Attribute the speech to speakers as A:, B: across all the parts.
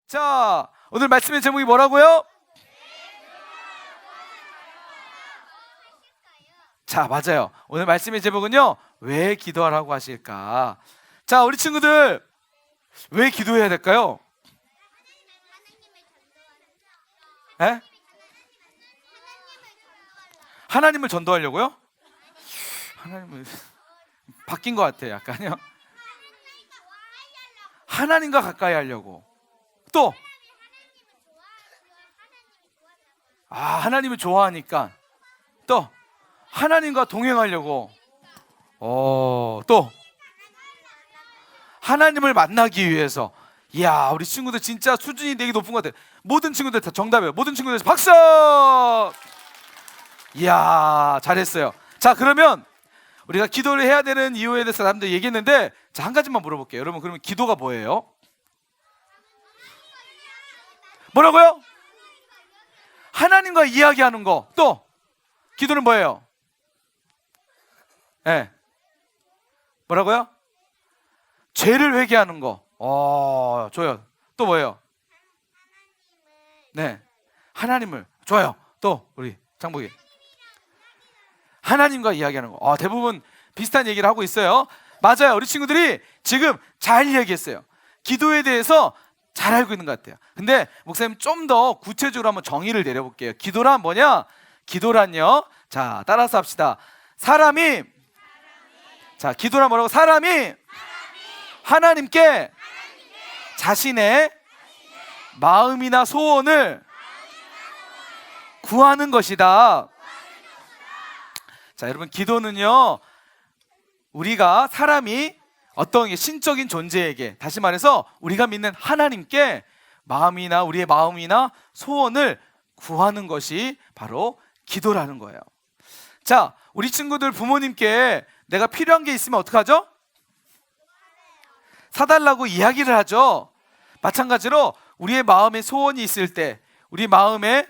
A: 자, 오늘 말씀의 제목이 뭐라고요? 자, 맞아요. 오늘 말씀의 제목은요, 왜 기도하라고 하실까? 자, 우리 친구들, 왜 기도해야 될까요? 에? 하나님을 전도하려고요? 하나님을 바뀐 것 같아요, 약간요. 하나님과 가까이 하려고. 또, 하나님을 좋아하니까. 또, 하나님과 동행하려고. 또, 하나님을 만나기 위해서. 이야, 우리 친구들 진짜 수준이 되게 높은 것 같아요. 모든 친구들 다 정답이에요. 모든 친구들 박수! 이야, 잘했어요. 자, 그러면 우리가 기도를 해야 되는 이유에 대해서 사람들 얘기했는데, 자, 한 가지만 물어볼게요. 여러분, 그러면 기도가 뭐예요? 뭐라고요? 하나님과 이야기하는 거. 또, 기도는 뭐예요? 네. 뭐라고요? 죄를 회개하는 거. 좋아요. 또 뭐예요? 네. 하나님을. 좋아요. 또, 우리 장복이. 하나님과 이야기하는 거. 대부분 비슷한 얘기를 하고 있어요. 맞아요. 우리 친구들이 지금 잘 이야기했어요. 기도에 대해서 잘 알고 있는 것 같아요. 근데 목사님 좀 더 구체적으로 한번 정의를 내려볼게요. 기도란 뭐냐? 기도란요. 자, 따라서 합시다. 자, 기도란 뭐라고? 사람이 하나님께 자신의 마음이나 소원을 구하는 것이다. 자, 여러분, 기도는요, 우리가 사람이 어떤 신적인 존재에게, 다시 말해서 우리가 믿는 하나님께 우리의 마음이나 소원을 구하는 것이 바로 기도라는 거예요. 자, 우리 친구들 부모님께 내가 필요한 게 있으면 어떡하죠? 사달라고 이야기를 하죠. 마찬가지로 우리의 마음에 소원이 있을 때, 우리 마음에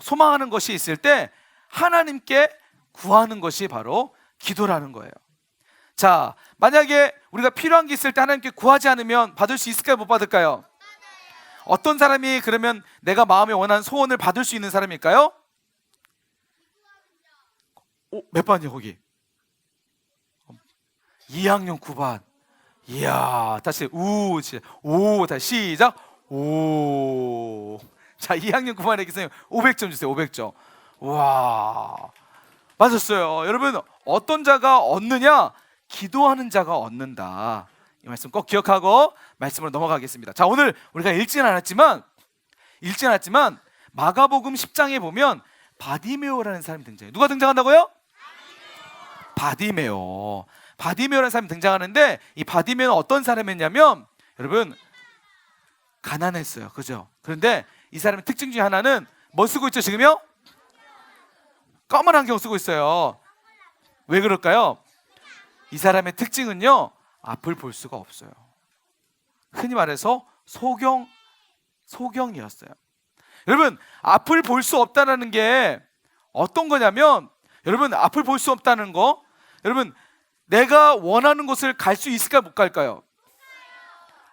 A: 소망하는 것이 있을 때 하나님께 구하는 것이 바로 기도라는 거예요. 자, 만약에 우리가 필요한 게 있을 때 하나님께 구하지 않으면 받을 수 있을까요? 못 받을까요? 어떤 사람이 그러면 내가 마음에 원하는 소원을 받을 수 있는 사람일까요? 몇 반이요 거기? 2학년 9반. 이야, 다시 다시 시작. 자, 2학년 9반에게 선생님 500점 주세요. 500점. 와, 맞았어요. 여러분, 어떤 자가 얻느냐? 기도하는 자가 얻는다. 이 말씀 꼭 기억하고 말씀으로 넘어가겠습니다. 자, 오늘 우리가 읽지는 않았지만 마가복음 10장에 보면 바디메오라는 사람이 등장해요. 누가 등장한다고요? 바디메오라는 사람이 등장하는데, 이 바디메오는 어떤 사람이었냐면, 여러분, 가난했어요. 그죠? 그런데 이 사람의 특징 중에 하나는 뭐 쓰고 있죠 지금요? 검은 안경 쓰고 있어요. 왜 그럴까요? 이 사람의 특징은요, 앞을 볼 수가 없어요. 흔히 말해서 소경이었어요. 여러분, 앞을 볼 수 없다는 게 어떤 거냐면, 여러분, 앞을 볼 수 없다는 거, 여러분, 내가 원하는 곳을 갈 수 있을까요? 못 갈까요?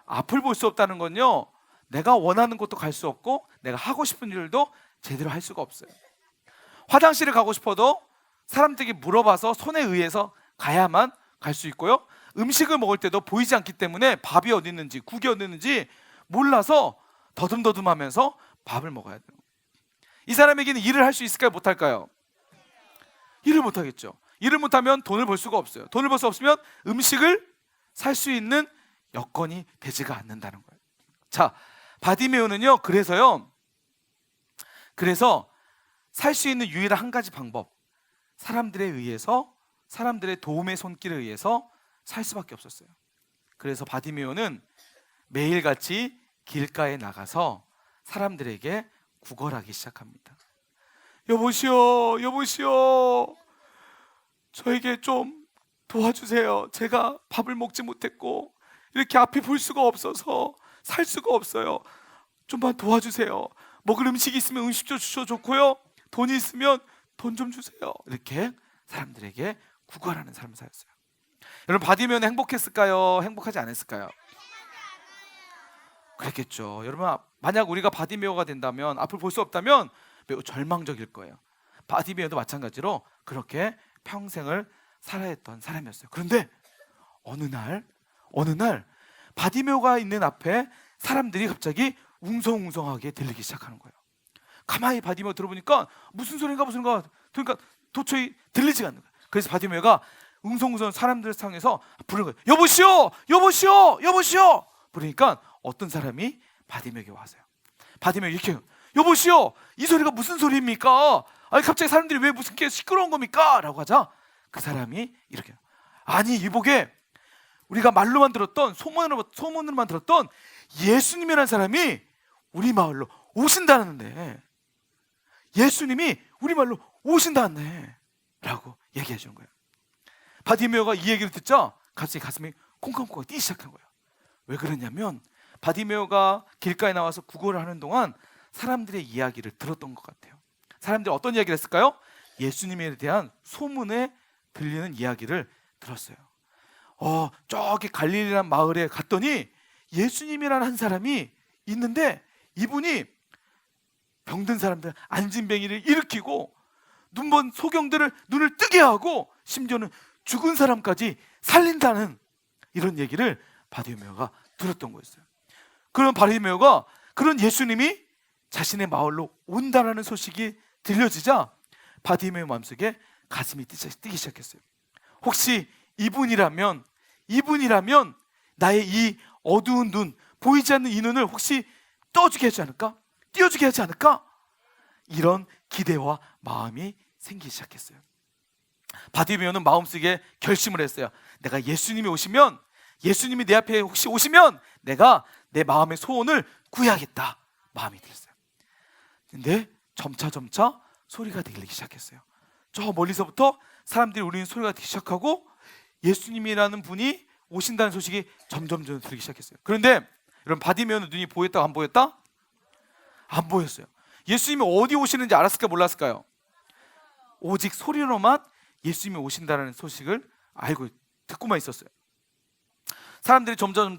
A: 앞을 볼 수 없다는 건요, 내가 원하는 곳도 갈 수 없고 내가 하고 싶은 일도 제대로 할 수가 없어요. 화장실을 가고 싶어도 사람들에게 물어봐서 손에 의해서 가야만 갈 수 있고요, 음식을 먹을 때도 보이지 않기 때문에 밥이 어디 있는지 국이 어디 있는지 몰라서 더듬더듬하면서 밥을 먹어야 돼요. 이 사람에게는 일을 할 수 있을까요? 못할까요? 일을 못하겠죠. 일을 못하면 돈을 벌 수가 없어요. 돈을 벌 수 없으면 음식을 살 수 있는 여건이 되지가 않는다는 거예요. 자, 바디메오는요, 그래서 살 수 있는 유일한 한 가지 방법, 사람들의 도움의 손길에 의해서 살 수밖에 없었어요. 그래서 바디메오는 매일같이 길가에 나가서 사람들에게 구걸하기 시작합니다. 여보시오, 저에게 좀 도와주세요. 제가 밥을 먹지 못했고 이렇게 앞에 볼 수가 없어서 살 수가 없어요. 좀만 도와주세요. 먹을 음식이 있으면 음식 좀 주셔 좋고요, 돈이 있으면 돈 좀 주세요. 이렇게 사람들에게 구걸하는 삶을 살았어요. 여러분, 바디메오는 행복했을까요? 행복하지 않았을까요? 그랬겠죠. 여러분, 만약 우리가 바디메오가 된다면, 앞을 볼 수 없다면 매우 절망적일 거예요. 바디메오도 마찬가지로 그렇게 평생을 살아야 했던 사람이었어요. 그런데 어느 날 바디메오가 있는 앞에 사람들이 갑자기 웅성웅성하게 들리기 시작하는 거예요. 가만히 바디메오 들어보니까 무슨 소린가 그러니까 도저히 들리지가 않는 거예요. 그래서 바디메오가 웅성웅성 사람들 상에서 부르는 거예요. 여보시오, 여보시오, 여보시오. 부르니까 어떤 사람이 바디메오에게 와서요. 바디메오 이렇게, 여보시오, 이 소리가 무슨 소리입니까? 아니 갑자기 사람들이 왜 무슨 게 시끄러운 겁니까? 라고 하자 그 사람이 이렇게, 아니 이복에 우리가 말로만 들었던 소문으로만 들었던 예수님이라는 사람이 우리 마을로 오신다는데, 예수님이 우리 마을로 오신다네 라고 얘기해 주는 거예요. 바디메오가 이 얘기를 듣자 갑자기 가슴이 콩콩콩 뛰기 시작한 거예요. 왜 그러냐면 바디메오가 길가에 나와서 구걸을 하는 동안 사람들의 이야기를 들었던 것 같아요. 사람들이 어떤 이야기를 했을까요? 예수님에 대한 소문에 들리는 이야기를 들었어요. 저기 갈릴리라는 마을에 갔더니 예수님이라는 한 사람이 있는데, 이분이 병든 사람들, 안진뱅이를 일으키고 눈먼 소경들을 눈을 뜨게 하고 심지어는 죽은 사람까지 살린다는 이런 얘기를 바디메오가 들었던 거였어요. 그런 바디메오가 그런 예수님이 자신의 마을로 온다라는 소식이 들려지자 바디메오 마음속에 가슴이 뛰기 시작했어요. 혹시 이분이라면 나의 이 어두운 눈, 보이지 않는 이 눈을 혹시 떠주게 하지 않을까? 띄워주게 하지 않을까? 이런 기대와 마음이 생기기 시작했어요. 바디메오는 마음속에 결심을 했어요. 내가 예수님이 내 앞에 혹시 오시면 내가 내 마음의 소원을 구해야겠다 마음이 들었어요. 근데 점차 소리가 들리기 시작했어요. 저 멀리서부터 사람들이 울리는 소리가 들리기 시작하고 예수님이라는 분이 오신다는 소식이 점점 들리기 시작했어요. 그런데 여러분, 바디메오는 눈이 보였다 안 보였다? 안 보였어요. 예수님이 어디 오시는지 알았을까 몰랐을까요? 오직 소리로만 예수님이 오신다는 소식을 알고 듣고만 있었어요. 사람들이 점점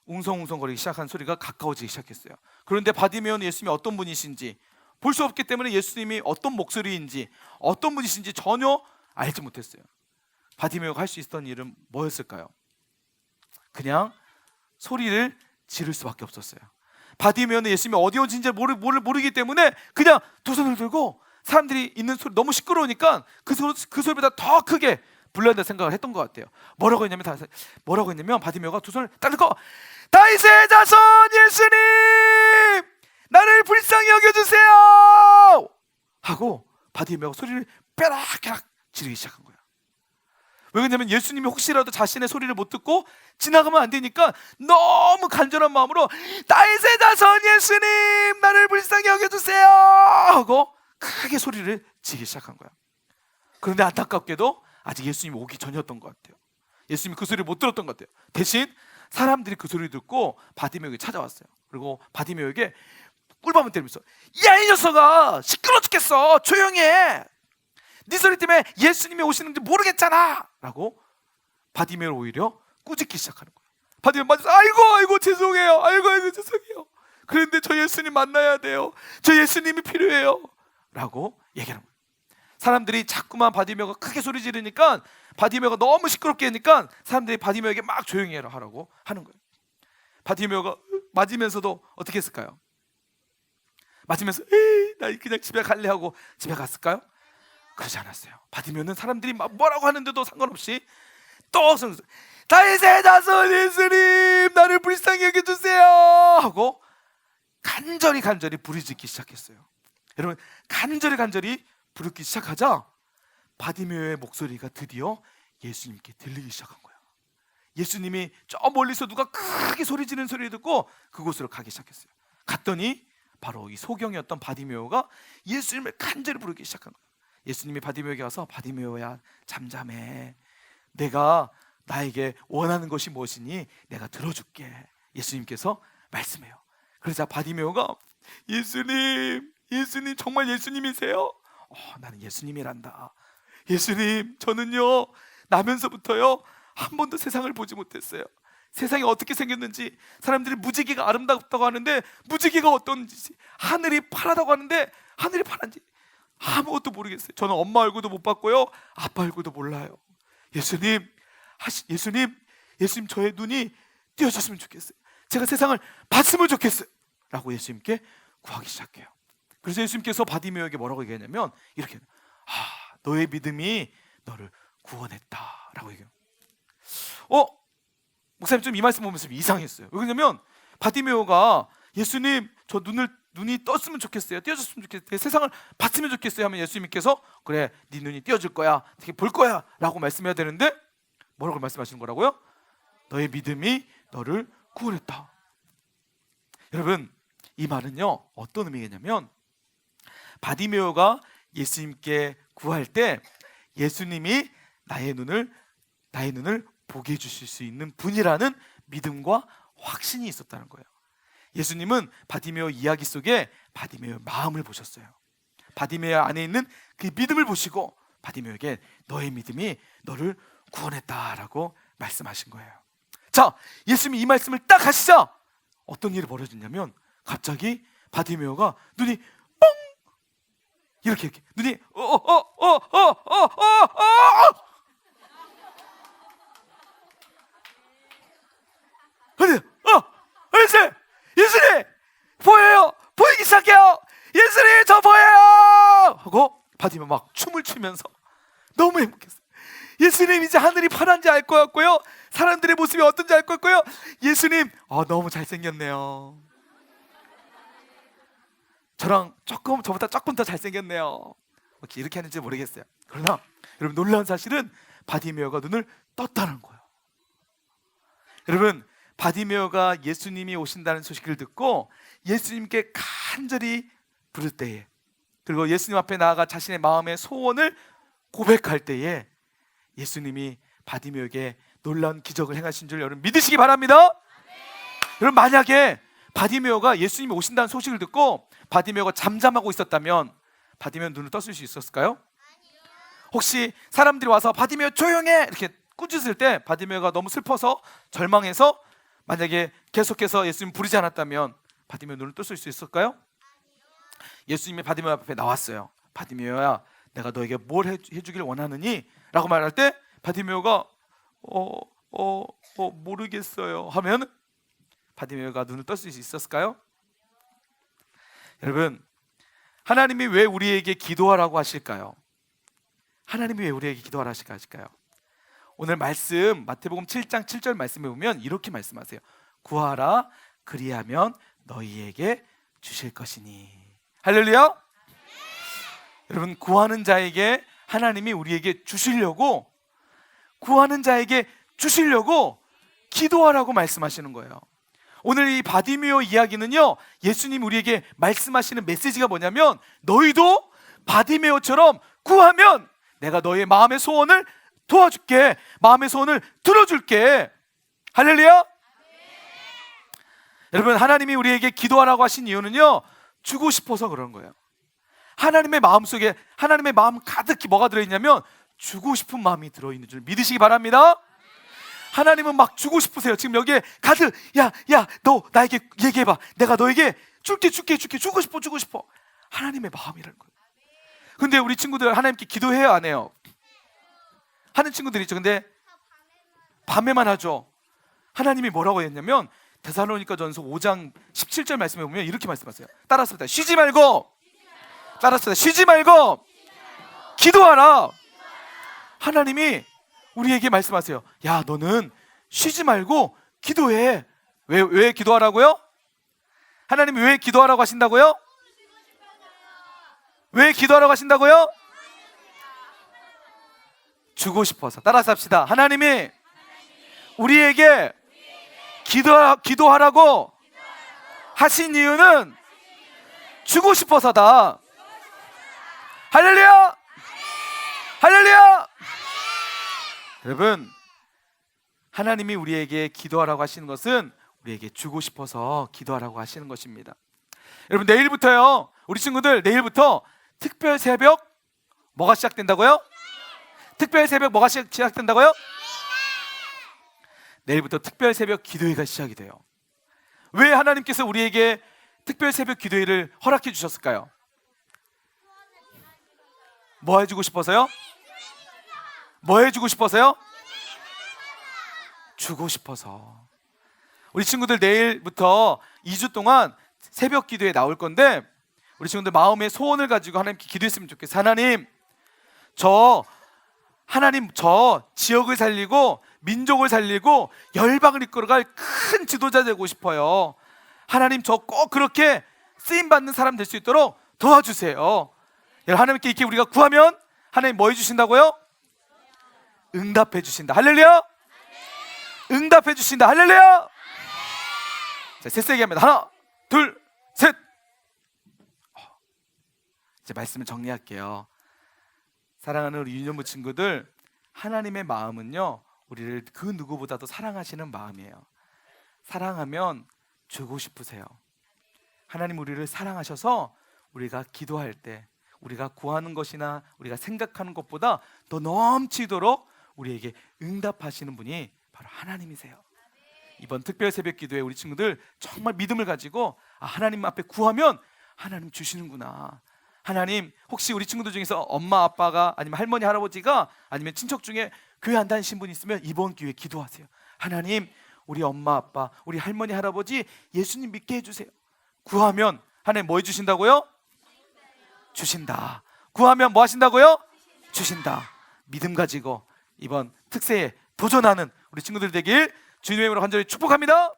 A: 웅성웅성거리기 시작한 소리가 가까워지기 시작했어요. 그런데 바디메오는 예수님이 어떤 분이신지, 볼 수 없기 때문에 예수님이 어떤 목소리인지, 어떤 분이신지 전혀 알지 못했어요. 바디메오가 할 수 있었던 일은 뭐였을까요? 그냥 소리를 지를 수밖에 없었어요. 바디메오는 예수님이 어디 오신지 모르기 때문에 그냥 두 손을 들고 사람들이 있는 소리, 너무 시끄러우니까 그 소리보다 더 크게 불러야 된다 생각을 했던 것 같아요. 뭐라고 했냐면 바디메오가 두 손을 딱 들고, 다윗의 자손 예수님, 나를 불쌍히 여겨주세요 하고 바디메오가 소리를 뼈락뼈락 지르기 시작한 거예요. 왜 그러냐면 예수님이 혹시라도 자신의 소리를 못 듣고 지나가면 안 되니까 너무 간절한 마음으로 다윗의 자손 예수님, 나를 불쌍히 여겨주세요 하고 크게 소리를 지르기 시작한 거예요. 그런데 안타깝게도 아직 예수님이 오기 전이었던 것 같아요. 예수님이 그 소리를 못 들었던 것 같아요. 대신 사람들이 그 소리를 듣고 바디메오에게 찾아왔어요. 그리고 바디메오에게 꿀밤을 때리면서, 야 이 녀석아, 시끄러 죽겠어, 조용히 해, 네 소리 때문에 예수님이 오시는지 모르겠잖아 라고 바디메오를 오히려 꾸짖기 시작하는 거예요. 바디메오 맞아서 아이고 죄송해요, 아이고 죄송해요, 그런데 저 예수님 만나야 돼요, 저 예수님이 필요해요 라고 얘기하는 거예요. 사람들이 자꾸만 바디메오가 크게 소리 지르니까, 바디메오가 너무 시끄럽게 하니까 사람들이 바디메오에게 막 조용히 해라 하라고 하는 거예요. 바디메오가 맞으면서도 어떻게 했을까요? 맞으면서 나 그냥 집에 갈래 하고 집에 갔을까요? 그러지 않았어요. 바디메오는 사람들이 막 뭐라고 하는데도 상관없이 또 다윗의 자손 예수님, 나를 불쌍히 여겨주세요 하고 간절히 부르짖기 시작했어요. 여러분, 간절히 부르기 시작하자 바디메오의 목소리가 드디어 예수님께 들리기 시작한 거예요. 예수님이 저 멀리서 누가 크게 소리 지르는 소리를 듣고 그곳으로 가기 시작했어요. 갔더니 바로 이 소경이었던 바디메오가 예수님을 간절히 부르기 시작한 거예요. 예수님이 바디메오에게 와서, 바디메오야 잠잠해, 내가 나에게 원하는 것이 무엇이니 내가 들어줄게, 예수님께서 말씀해요. 그러자 바디메오가, 예수님 정말 예수님이세요? 나는 예수님이란다. 예수님, 저는요 나면서부터요 한 번도 세상을 보지 못했어요. 세상이 어떻게 생겼는지, 사람들이 무지개가 아름답다고 하는데 무지개가 어떤지, 하늘이 파랗다고 하는데 하늘이 파란지 아무것도 모르겠어요. 저는 엄마 얼굴도 못 봤고요, 아빠 얼굴도 몰라요. 예수님 저의 눈이 띄어졌으면 좋겠어요. 제가 세상을 봤으면 좋겠어요 라고 예수님께 구하기 시작해요. 그래서 예수님께서 바디메오에게 뭐라고 얘기하냐면 이렇게, 너의 믿음이 너를 구원했다 라고 얘기해요. 목사님 좀 이 말씀 보면서 이상했어요. 왜냐면 바디메오가 예수님 저 눈이 떴으면 좋겠어요, 띄어졌으면 좋겠어요, 세상을 봤으면 좋겠어요 하면 예수님께서 그래 네 눈이 띄어질 거야, 어떻게 볼 거야 라고 말씀해야 되는데 뭐라고 말씀하시는 거라고요? 너의 믿음이 너를 구원했다. 여러분, 이 말은요 어떤 의미겠냐면, 바디메오가 예수님께 구할 때 예수님이 나의 눈을 보게 해주실 수 있는 분이라는 믿음과 확신이 있었다는 거예요. 예수님은 바디메오 이야기 속에 바디메오의 마음을 보셨어요. 바디메오 안에 있는 그 믿음을 보시고 바디메오에게 너의 믿음이 너를 구원했다라고 말씀하신 거예요. 자, 예수님이 이 말씀을 딱 하시자 어떤 일이 벌어졌냐면, 갑자기 바디메오가 눈이 뻥 이렇게 눈이 예수님 보여요, 보이기 시작해요, 예수님 저 보여요 하고 바디메오 막 춤을 추면서 너무 행복했어요. 예수님 이제 하늘이 파란지 알 것 같고요, 사람들의 모습이 어떤지 알 것 같고요, 예수님 너무 잘생겼네요, 저보다 조금 더 잘생겼네요, 이렇게 하는지 모르겠어요. 그러나 여러분, 놀라운 사실은 바디메오가 눈을 떴다는 거예요. 여러분, 바디메오가 예수님이 오신다는 소식을 듣고 예수님께 간절히 부를 때에, 그리고 예수님 앞에 나아가 자신의 마음의 소원을 고백할 때에 예수님이 바디메오에게 놀라운 기적을 행하신 줄 여러분 믿으시기 바랍니다. 여러분, 만약에 바디메오가 예수님이 오신다는 소식을 듣고 바디메오가 잠잠하고 있었다면 바디메오 눈을 떴을 수 있었을까요? 혹시 사람들이 와서 바디메오 조용해 이렇게 꾸짖을 때 바디메오가 너무 슬퍼서 절망해서 만약에 계속해서 예수님 부르지 않았다면 바디메오 눈을 떴을 수 있을까요? 예수님이 바디메오 앞에 나왔어요. 바디메오야, 내가 너에게 뭘 해주길 원하느니? 라고 말할 때 바디메오가 모르겠어요 하면 바디메오가 눈을 떴을 수 있었을까요? 여러분, 하나님이 왜 우리에게 기도하라고 하실까요? 하나님이 왜 우리에게 기도하라 하실까요? 오늘 말씀 마태복음 7장 7절 말씀에 보면 이렇게 말씀하세요. 구하라, 그리하면 너희에게 주실 것이니. 할렐루야. 여러분, 구하는 자에게 하나님이 우리에게 주시려고, 구하는 자에게 주시려고 기도하라고 말씀하시는 거예요. 오늘 이 바디메오 이야기는요, 예수님 우리에게 말씀하시는 메시지가 뭐냐면, 너희도 바디메오처럼 구하면 내가 너의 마음의 소원을 도와줄게, 마음의 소원을 들어줄게. 할렐루야. 여러분, 하나님이 우리에게 기도하라고 하신 이유는요, 주고 싶어서 그런 거예요. 하나님의 마음 속에, 하나님의 마음 가득히 뭐가 들어있냐면 주고 싶은 마음이 들어있는 줄 믿으시기 바랍니다. 하나님은 막 주고 싶으세요. 지금 여기에 가득, 야 너 나에게 얘기해봐, 내가 너에게 줄게 주고 싶어. 하나님의 마음이라는 거예요. 근데 우리 친구들 하나님께 기도해요, 안 해요? 하는 친구들이 있죠. 근데 밤에만 하죠. 하나님이 뭐라고 했냐면 데살로니가전서 5장 17절 말씀에 보면 이렇게 말씀하세요. 따라서 쉬지 말고 기도하라. 하나님이 우리에게 말씀하세요. 야, 너는 쉬지 말고 기도해. 왜 기도하라고요? 하나님이 왜 기도하라고 하신다고요? 왜 기도하라고 하신다고요? 주고 싶어서. 따라서 합시다. 하나님이 우리에게 기도하라고 하신 이유는 주고 싶어서다. 할렐루야! 할렐루야! 여러분, 하나님이 우리에게 기도하라고 하시는 것은 우리에게 주고 싶어서 기도하라고 하시는 것입니다. 여러분, 내일부터요, 우리 친구들 내일부터 특별 새벽 뭐가 시작된다고요? 특별 새벽 뭐가 시작된다고요? 내일부터 특별 새벽 기도회가 시작이 돼요. 왜 하나님께서 우리에게 특별 새벽 기도회를 허락해 주셨을까요? 뭐 해주고 싶어서요? 뭐 해주고 싶어서요? 주고 싶어서. 우리 친구들 내일부터 2주 동안 새벽 기도에 나올 건데, 우리 친구들 마음의 소원을 가지고 하나님께 기도했으면 좋겠어요. 하나님 저 지역을 살리고 민족을 살리고 열방을 이끌어갈 큰 지도자 되고 싶어요. 하나님 저 꼭 그렇게 쓰임받는 사람 될 수 있도록 도와주세요. 하나님께 이렇게 우리가 구하면 하나님 뭐 해주신다고요? 응답해 주신다. 할렐루야. 응답해 주신다. 할렐루야. 자, 세세게 합니다. 하나, 둘, 셋. 이제 말씀을 정리할게요. 사랑하는 우리 유년부 친구들, 하나님의 마음은요, 우리를 그 누구보다도 사랑하시는 마음이에요. 사랑하면 주고 싶으세요. 하나님 우리를 사랑하셔서 우리가 기도할 때, 우리가 구하는 것이나 우리가 생각하는 것보다 더 넘치도록 우리에게 응답하시는 분이 바로 하나님이세요. 이번 특별 새벽 기도에 우리 친구들 정말 믿음을 가지고 하나님 앞에 구하면 하나님 주시는구나. 하나님, 혹시 우리 친구들 중에서 엄마 아빠가 아니면 할머니 할아버지가 아니면 친척 중에 교회 안 다니신 분 있으면 이번 기회에 기도하세요. 하나님, 우리 엄마 아빠, 우리 할머니 할아버지 예수님 믿게 해주세요. 구하면 하나님 뭐 해주신다고요? 주신다. 구하면 뭐 하신다고요? 주신다. 믿음 가지고 이번 특세에 도전하는 우리 친구들 되길 주님의 이름으로 간절히 축복합니다.